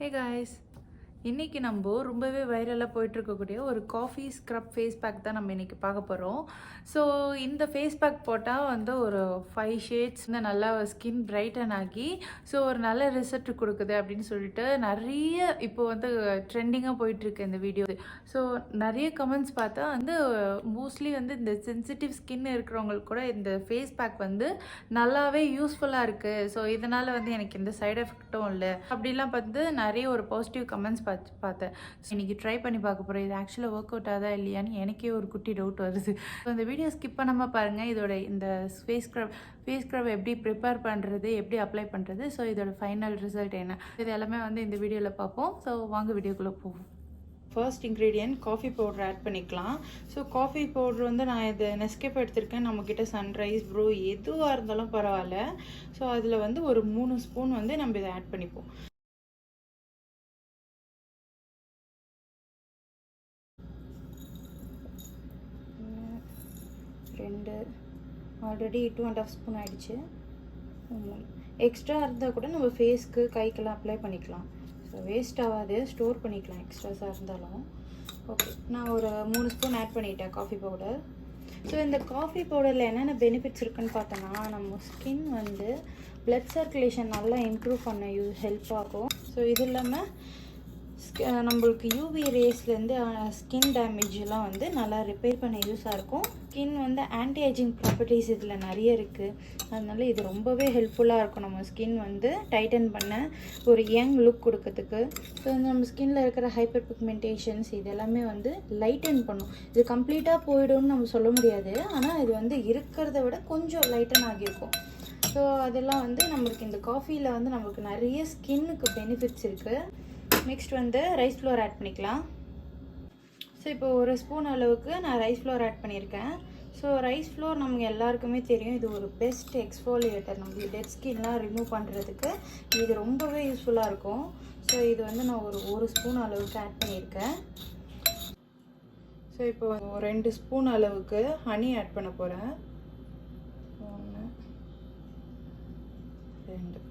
Hey guys, இன்றைக்கி நம்ம ரொம்பவே வைரலாக போயிட்டுருக்கக்கூடிய ஒரு காஃபி ஸ்க்ரப் ஃபேஸ் பேக் தான் நம்ம இன்றைக்கி பார்க்க போகிறோம். ஸோ இந்த ஃபேஸ் பேக் போட்டால் வந்து ஒரு 5 ஷேட்ஸ் வந்து நல்லா ஸ்கின் பிரைட்டன் ஆகி ஒரு நல்ல ரிசல்ட் கொடுக்குது அப்படின்னு சொல்லிட்டு நிறைய இப்போ வந்து ட்ரெண்டிங்காக போயிட்டுருக்கு இந்த வீடியோ. ஸோ நிறைய கமெண்ட்ஸ் பார்த்தா வந்து மோஸ்ட்லி வந்து இந்த சென்சிட்டிவ் ஸ்கின் இருக்கிறவங்களுக்கு கூட இந்த ஃபேஸ் பேக் வந்து நல்லாவே யூஸ்ஃபுல்லாக இருக்குது. ஸோ இதனால் வந்து எனக்கு எந்த சைடு எஃபெக்ட்டும் இல்லை அப்படிலாம் பார்த்து நிறைய ஒரு பாசிட்டிவ் கமெண்ட்ஸ் பார்த்தேன். இன்னைக்கு ட்ரை பண்ணி பார்க்க போகிறேன். இது ஆக்சுவலாக ஒர்க் அவுட் ஆகுதா இல்லையான்னு எனக்கே ஒரு குட்டி டவுட் வருது. ஸோ இந்த வீடியோ ஸ்கிப் பண்ணாமல் பாருங்கள். இதோட இந்த ஃபேஸ் ஸ்க்ரப் எப்படி ப்ரிப்பேர் பண்ணுறது, எப்படி அப்ளை பண்ணுறது, ஸோ இதோட ஃபைனல் ரிசல்ட் என்ன, இது எல்லாமே வந்து இந்த வீடியோவில் பார்ப்போம். ஸோ வாங்க வீடியோக்குள்ளே போவோம். First ingredient coffee powder add பண்ணிக்கலாம். ஸோ காஃபி பவுடர் வந்து நான் இது நெஸ்கேப் எடுத்திருக்கேன். நம்மக்கிட்ட சன்ரைஸ் ப்ரோ எதுவாக இருந்தாலும் பரவாயில்ல. ஸோ அதில் வந்து ஒரு 3 ஸ்பூன் வந்து நம்ம இதை ஆட் பண்ணிப்போம். ஆல்ரெடி 2.5 ஸ்பூன் ஆகிடுச்சு. எக்ஸ்ட்ரா இருந்தால் கூட நம்ம ஃபேஸ்க்கு கைக்கெல்லாம் அப்ளை பண்ணிக்கலாம். ஸோ வேஸ்ட் ஆகாது, ஸ்டோர் பண்ணிக்கலாம் எக்ஸ்ட்ராஸாக இருந்தாலும். ஓகே, நான் ஒரு 3 ஸ்பூன் ஆட் பண்ணிட்டேன் காஃபி பவுடர். ஸோ இந்த காஃபி பவுடரில் என்னென்ன பெனிஃபிட்ஸ் இருக்குன்னு பார்த்தோன்னா, நம்ம ஸ்கின் வந்து பிளட் சர்க்குலேஷன் நல்லா இம்ப்ரூவ் பண்ண ஹெல்ப் ஆகும். ஸோ இது இல்லாமல் நம்மளுக்கு யூவி ரேஸ்லேருந்து ஸ்கின் டேமேஜெலாம் வந்து நல்லா ரிப்பேர் பண்ண யூஸாக இருக்கும். ஸ்கின் வந்து ஆன்டி ஏஜிங் ப்ராப்பர்ட்டிஸ் இதில் நிறைய இருக்குது. அதனால இது ரொம்பவே ஹெல்ப்ஃபுல்லாக இருக்கும் நம்ம ஸ்கின் வந்து டைட்டன் பண்ண, ஒரு யங் லுக் கொடுக்கறதுக்கு. ஸோ நம்ம ஸ்கின்னில் இருக்கிற ஹைப்பர் பிக்மெண்டேஷன்ஸ் இதெல்லாமே வந்து லைட்டன் பண்ணும். இது கம்ப்ளீட்டாக போய்டும்னு நம்ம சொல்ல முடியாது, ஆனால் இது வந்து இருக்கிறத விட கொஞ்சம் லைட்டன் ஆகியிருக்கும். ஸோ அதெல்லாம் வந்து நம்மளுக்கு இந்த காஃபியில் வந்து நம்மளுக்கு நிறைய ஸ்கின்னுக்கு பெனிஃபிட்ஸ் இருக்குது. நெக்ஸ்ட் வந்து ரைஸ் ஃப்ளோர் ஆட் பண்ணிக்கலாம். ஸோ இப்போ ஒரு ஸ்பூன் அளவுக்கு நான் ரைஸ் ஃப்ளோர் ஆட் பண்ணியிருக்கேன். ஸோ ரைஸ் ஃப்ளோர் நமக்கு எல்லாருக்குமே தெரியும், இது ஒரு பெஸ்ட் எக்ஸ்ஃபோலியேட்டர். நம்மளுக்கு டெட் ஸ்கின்லாம் ரிமூவ் பண்ணுறதுக்கு இது ரொம்பவே யூஸ்ஃபுல்லாக இருக்கும். ஸோ இது வந்து நான் ஒரு ஸ்பூன் அளவுக்கு ஆட் பண்ணியிருக்கேன். ஸோ இப்போ 2 ஸ்பூன் அளவுக்கு ஹனி ஆட் பண்ண போகிறேன். 1 2.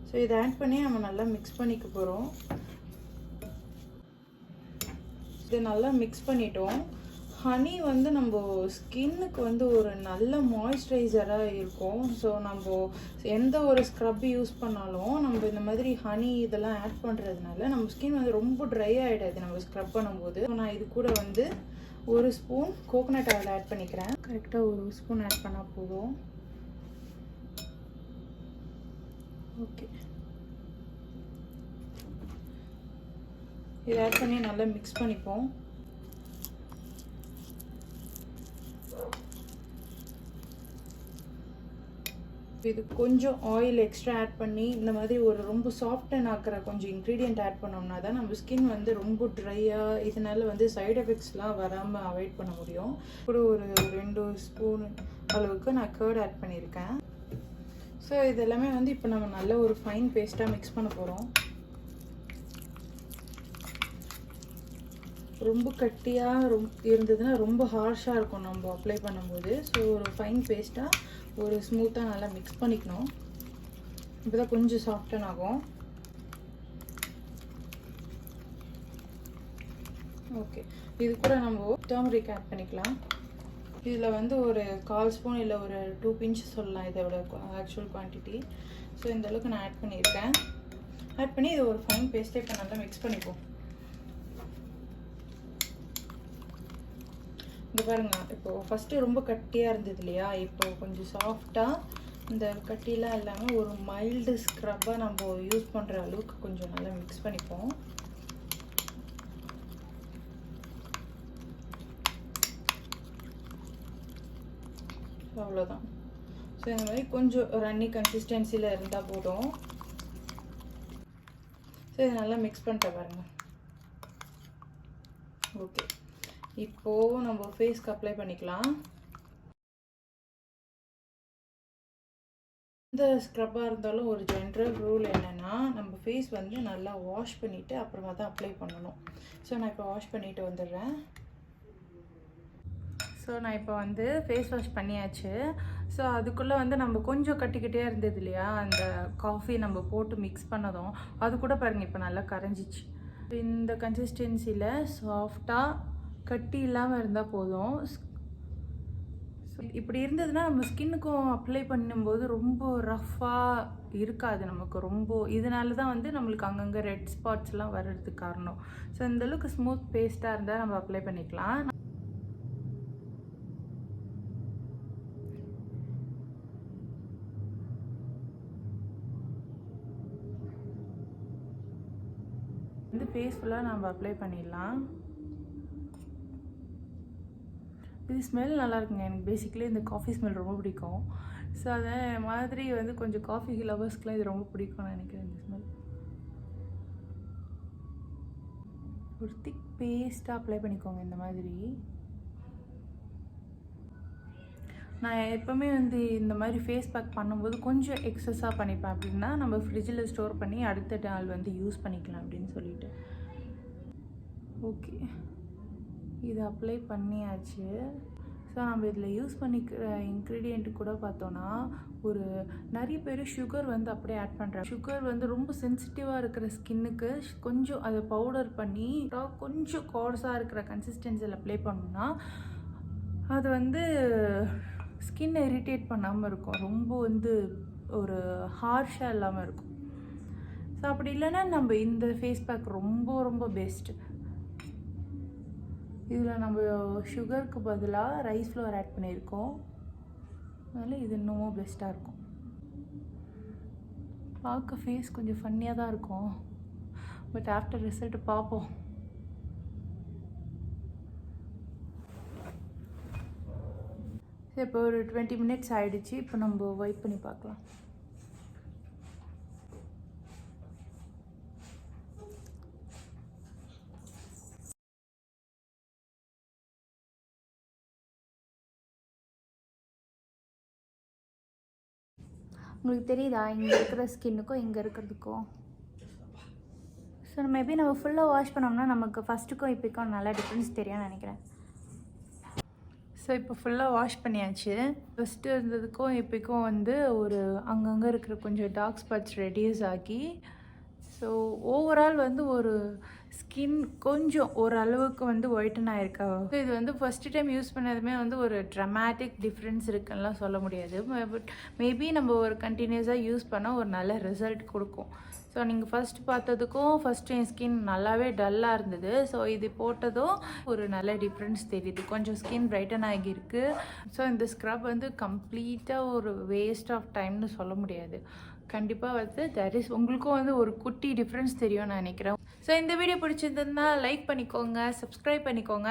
ஸோ இதை ஆட் பண்ணி நம்ம நல்லா மிக்ஸ் பண்ணிக்க போகிறோம். இதை நல்லா மிக்ஸ் பண்ணிட்டோம். ஹனி வந்து நம்ம ஸ்கின்னுக்கு வந்து ஒரு நல்ல மாய்ஸ்சரைசராக இருக்கும். ஸோ நம்ம எந்த ஒரு ஸ்க்ரப் யூஸ் பண்ணாலும் நம்ம இந்த மாதிரி ஹனி இதெல்லாம் ஆட் பண்ணுறதுனால நம்ம ஸ்கின் வந்து ரொம்ப ட்ரை ஆகிடாது நம்ம ஸ்க்ரப் பண்ணும்போது. நான் இது கூட வந்து 1 ஸ்பூன் கோகோனட் ஆயில் ஆட் பண்ணிக்கிறேன். கரெக்டாக 1 ஸ்பூன் ஆட் பண்ணால் போதும். ஓகே, இதை ஆட் பண்ணி நல்லா மிக்ஸ் பண்ணிப்போம். இது கொஞ்சம் ஆயில் எக்ஸ்ட்ரா ஆட் பண்ணி இந்த மாதிரி ஒரு ரொம்ப சாஃப்டன் ஆக்கிற கொஞ்சம் இன்க்ரீடியன்ட் ஆட் பண்ணோம்னா தான் நம்ம ஸ்கின் வந்து ரொம்ப ட்ரையாக, இதனால வந்து சைடு எஃபெக்ட்ஸ்லாம் வராமல் அவாய்ட் பண்ண முடியும். கூட ஒரு 2 ஸ்பூன் அளவுக்கு நான் கர்ட் ஆட் பண்ணியிருக்கேன். ஸோ இது எல்லாமே வந்து இப்போ நம்ம நல்ல ஒரு ஃபைன் பேஸ்ட்டாக மிக்ஸ் பண்ண போகிறோம். ரொம்ப கட்டியாக இருந்ததுன்னா ரொம்ப ஹார்ஷாக இருக்கும் நம்ம அப்ளை பண்ணும்போது. ஸோ ஒரு ஃபைன் பேஸ்ட்டாக ஒரு ஸ்மூத்தாக நல்லா மிக்ஸ் பண்ணிக்கணும். இப்போ தான் கொஞ்சம் சாஃப்டன் ஆகும். ஓகே, இது கூட நம்ம டர்மரிக் ஆட் பண்ணிக்கலாம். இதில் வந்து ஒரு 1/4 ஸ்பூன் இல்லை ஒரு 2 பிஞ்ச் சொல்லலாம் இதோட ஆக்சுவல் குவான்டிட்டி. ஸோ இந்த அளவுக்கு நான் ஆட் பண்ணியிருக்கேன். ஆட் பண்ணி இது ஒரு ஃபைன் பேஸ்ட்டை இப்போ நல்லா மிக்ஸ் பண்ணிப்போம். இங்கே பாருங்கள், இப்போது ஃபஸ்ட்டு ரொம்ப கட்டியாக இருந்தது இல்லையா, இப்போ கொஞ்சம் சாஃப்டாக இந்த கட்டிலாம் இல்லாமல் ஒரு மைல்டு ஸ்க்ரப்பாக நம்ம யூஸ் பண்ணுற அளவுக்கு கொஞ்சம் நல்லா மிக்ஸ் பண்ணிப்போம். அவ்வளோதான். ஸோ இந்த மாதிரி கொஞ்சம் ரன்னி கன்சிஸ்டன்சியில் இருந்தால் போதும். ஸோ இதை நல்லா மிக்ஸ் பண்ணிட்டு பாருங்கள். ஓகே, இப்போது நம்ம ஃபேஸ்க்கு அப்ளை பண்ணிக்கலாம். இந்த ஸ்க்ரப்பாக இருந்தாலும் ஒரு ஜென்ரல் ரூல் என்னென்னா, நம்ம ஃபேஸ் வந்து நல்லா வாஷ் பண்ணிவிட்டு அப்புறமா தான் அப்ளை பண்ணணும். ஸோ நான் இப்போ வாஷ் பண்ணிவிட்டு வந்துடுறேன். ஸோ நான் இப்போ வந்து ஃபேஸ் வாஷ் பண்ணியாச்சு. ஸோ அதுக்குள்ளே வந்து நம்ம கொஞ்சம் கட்டிக்கிட்டே இருந்தது இல்லையா, அந்த காஃபி நம்ம போட்டு மிக்ஸ் பண்ணதும் அது கூட பாருங்கள் இப்போ நல்லா கரைஞ்சிச்சு. இந்த கன்சிஸ்டன்சியில் சாஃப்டாக கட்டி இல்லாமல் இருந்தால் போதும். இப்படி இருந்ததுன்னா நம்ம ஸ்கின்னுக்கும் அப்ளை பண்ணும்போது ரொம்ப ரஃப்பாக இருக்காது நமக்கு ரொம்ப. இதனால தான் வந்து நம்மளுக்கு அங்கங்கே ரெட் ஸ்பாட்ஸ்லாம் வர்றதுக்கு காரணம். ஸோ இந்தளவுக்கு ஸ்மூத் பேஸ்ட்டாக இருந்தால் நம்ம அப்ளை பண்ணிக்கலாம். வந்து ஃபேஸ் ஃபுல்லாக நம்ம அப்ளை பண்ணிடலாம். இது ஸ்மெல் நல்லா இருக்குங்க. எனக்கு பேசிக்கலி இந்த காஃபி ஸ்மெல் ரொம்ப பிடிக்கும். ஸோ அதை மாதிரி வந்து கொஞ்சம் காஃபி லவர்ஸ்க்குலாம் இது ரொம்ப பிடிக்கும்னு நினைக்கிறேன். இந்த ஸ்மெல் ஒரு திக் பேஸ்ட்டாக அப்ளை பண்ணிக்கோங்க இந்த மாதிரி. நான் எப்போவுமே வந்து இந்த மாதிரி ஃபேஸ் பேக் பண்ணும்போது கொஞ்சம் எக்ஸஸாக பண்ணிப்பேன். அப்படின்னா நம்ம ஃப்ரிட்ஜில் ஸ்டோர் பண்ணி அடுத்த நாள் வந்து யூஸ் பண்ணிக்கலாம் அப்படின்னு சொல்லிட்டு. ஓகே, இது அப்ளை பண்ணியாச்சு. ஸோ நம்ம இதில் யூஸ் பண்ணிக்கிற இன்க்ரீடியண்ட்டு கூட பார்த்தோன்னா, ஒரு நிறைய பேர் சுகர் வந்து அப்படியே ஆட் பண்ணுறாங்க. சுகர் வந்து ரொம்ப சென்சிட்டிவாக இருக்கிற ஸ்கின்னுக்கு கொஞ்சம் அதை பவுடர் பண்ணி கொஞ்சம் கோர்ஸாக இருக்கிற கன்சிஸ்டன்சியில் அப்ளை பண்ணோம்னா அது வந்து ஸ்கின்னை இரிட்டேட் பண்ணாமல் இருக்கும். ரொம்ப வந்து ஒரு ஹார்ஷாக இல்லாமல் இருக்கும். ஸோ அப்படி இல்லைன்னா நம்ம இந்த ஃபேஸ் பேக் ரொம்ப ரொம்ப பெஸ்ட்டு. இதில் நம்ம சுகருக்கு பதிலாக ரைஸ் ஃப்ளோர் ஆட் பண்ணியிருக்கோம். அதனால் இது இன்னமும் பெஸ்ட்டாக இருக்கும். பார்க்க ஃபேஸ் கொஞ்சம் ஃபன்னியாக தான் இருக்கும். பட் ஆஃப்டர் ரிசல்ட் பார்ப்போம். இப்போ ஒரு 20 மினிட்ஸ் ஆகிடுச்சு. இப்போ நம்ம வைப் பண்ணி பார்க்கலாம். உங்களுக்கு தெரியுதா இங்கே இருக்கிற ஸ்கின்னுக்கும் இங்கே இருக்கிறதுக்கும்? ஸோ மேபி நம்ம ஃபுல்லாக வாஷ் பண்ணோம்னா நமக்கு ஃபஸ்ட்டுக்கும் இப்போக்கும் நல்லா டிஃப்ரென்ஸ் தெரியும்னு நினைக்கிறேன். ஸோ இப்போ ஃபுல்லாக வாஷ் பண்ணியாச்சு. ஃபஸ்ட்டு இருந்ததுக்கும் இப்போக்கும் வந்து ஒரு அங்கங்கே இருக்கிற கொஞ்சம் டார்க் ஸ்பாட்ஸ் ரெடியூஸ் ஆகி, ஸோ ஓவரால் வந்து ஒரு ஸ்கின் கொஞ்சம் ஓரளவுக்கு வந்து ஒயிட்டன் ஆகிருக்கா. ஸோ இது வந்து ஃபஸ்ட்டு டைம் யூஸ் பண்ணதுமே வந்து ஒரு ட்ரமாட்டிக் டிஃப்ரென்ஸ் இருக்குன்னுலாம் சொல்ல முடியாது. பட் மேபி நம்ம ஒரு கண்டினியூஸாக யூஸ் பண்ணால் ஒரு நல்ல ரிசல்ட் கொடுக்கும். ஸோ நீங்கள் ஃபஸ்ட் பார்த்ததுக்கும் ஃபஸ்ட்டு என் ஸ்கின் நல்லாவே டல்லாக இருந்தது. ஸோ இது போட்டதும் ஒரு நல்ல டிஃப்ரென்ஸ் தெரியுது. கொஞ்சம் ஸ்கின் பிரைட்டன் ஆகியிருக்கு. ஸோ இந்த ஸ்க்ரப் வந்து கம்ப்ளீட்டாக ஒரு வேஸ்ட் ஆஃப் டைம்னு சொல்ல முடியாது. கண்டிப்பாக வந்து தட் இஸ் உங்களுக்கும் வந்து ஒரு குட்டி டிஃப்ரென்ஸ் தெரியும் நான் நினைக்கிறேன். ஸோ இந்த வீடியோ பிடிச்சிருந்ததுன்னா லைக் பண்ணிக்கோங்க, சப்ஸ்கிரைப் பண்ணிக்கோங்க.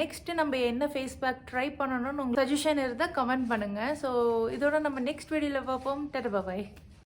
நெக்ஸ்ட்டு நம்ம என்ன ஃபேஸ் பேக் ட்ரை பண்ணணும்னு உங்களுக்கு சஜஷன் இருந்தால் கமெண்ட் பண்ணுங்கள். ஸோ இதோட நம்ம நெக்ஸ்ட் வீடியோவில் பார்ப்போம். டாடா பாய்.